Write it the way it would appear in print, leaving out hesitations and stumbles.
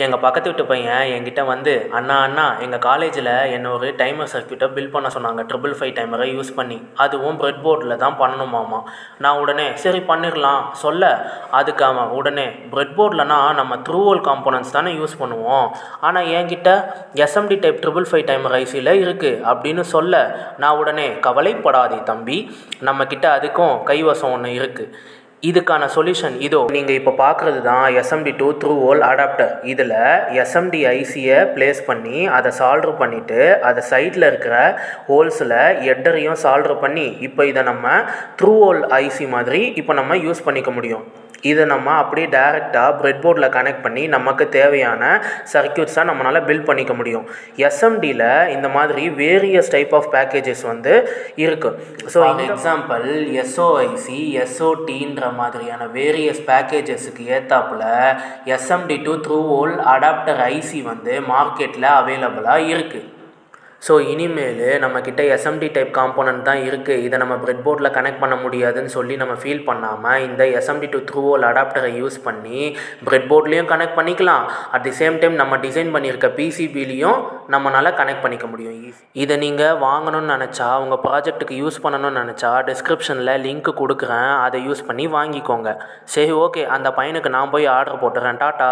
எங்கள் பக்கத்து வீட்டு பையன் என்கிட்ட வந்து அண்ணா எங்கள் காலேஜில் என்ன ஒரு டைமர் சர்க்யூட்டை பில் பண்ண சொன்னாங்க 555 டைமரை யூஸ் பண்ணி, அதுவும் பிரெட் போர்டில் தான் பண்ணணுமாமா. நான் உடனே சரி பண்ணிடலாம் சொல்ல, அதுக்கு அவன் உடனே பிரெட் போர்டில்னா நம்ம த்ரூ ஹோல் காம்போனன்ட்ஸ் தானே யூஸ் பண்ணுவோம், ஆனால் என்கிட்ட எஸ்எம்டி டைப் 555 டைமர் ஐசியில் இருக்குது அப்படின்னு சொல்ல, நான் உடனே கவலைப்படாதே தம்பி, நம்மக்கிட்ட அதுக்கும் கைவசம் ஒன்று இருக்குது. இதுக்கான சொல்யூஷன் இதோ. நீங்கள் இப்போ பார்க்குறது தான் SMT to through hole adapter. இதில் எஸ்எம்டி ஐசியை ப்ளேஸ் பண்ணி அதை சால்ட்ரு பண்ணிவிட்டு அதை சைடில் இருக்கிற ஹோல்ஸில் எட்டரையும் சால்ட்ரு பண்ணி இப்போ இதை நம்ம த்ரூ ஹோல் ஐசி மாதிரி இப்போ நம்ம யூஸ் பண்ணிக்க முடியும். இதை நம்ம அப்படியே டைரெக்டாக பிரெட் போர்டில் கனெக்ட் பண்ணி நமக்கு தேவையான சர்க்யூட்ஸாக நம்மளால் பில்ட் பண்ணிக்க முடியும். எஸ்எம்டியில் இந்த மாதிரி வேரியஸ் டைப் ஆஃப் பேக்கேஜஸ் வந்து இருக்குது. ஸோ எக்ஸாம்பிள் எஸ்ஓஐசி எஸ்ஓடின்ற மாதிரியான வேரியஸ் பேக்கேஜஸுக்கு ஏற்றாப்புல SMT to through hole adapter IC வந்து மார்க்கெட்டில் அவைலபிளாக இருக்குது. ஸோ இனிமேல் நம்மக்கிட்ட எஸ்எம்டி டைப் காம்போனன்ட் தான் இருக்குது, இதை நம்ம பிரெட் போர்டில் கனெக்ட் பண்ண முடியாதுன்னு சொல்லி நம்ம ஃபீல் பண்ணாமல் இந்த எஸ்எம்டி டூ த்ரூ ஹோல் அடாப்டரை யூஸ் பண்ணி பிரெட் போர்ட்லேயும் கனெக்ட் பண்ணிக்கலாம். அட் தி சேம் டைம் நம்ம டிசைன் பண்ணியிருக்க பிசிபிலையும் நம்மளால் கனெக்ட் பண்ணிக்க முடியும். இதை நீங்கள் வாங்கணும்னு நினச்சா, உங்கள் ப்ராஜெக்ட்டுக்கு யூஸ் பண்ணணும்னு நினச்சா டிஸ்கிரிப்ஷனில் லிங்க் கொடுக்குறேன், அதை யூஸ் பண்ணி வாங்கிக்கோங்க. சரி ஓகே, அந்த பையனுக்கு நான் போய் ஆர்டர் போட்டுறேன். டாட்டா.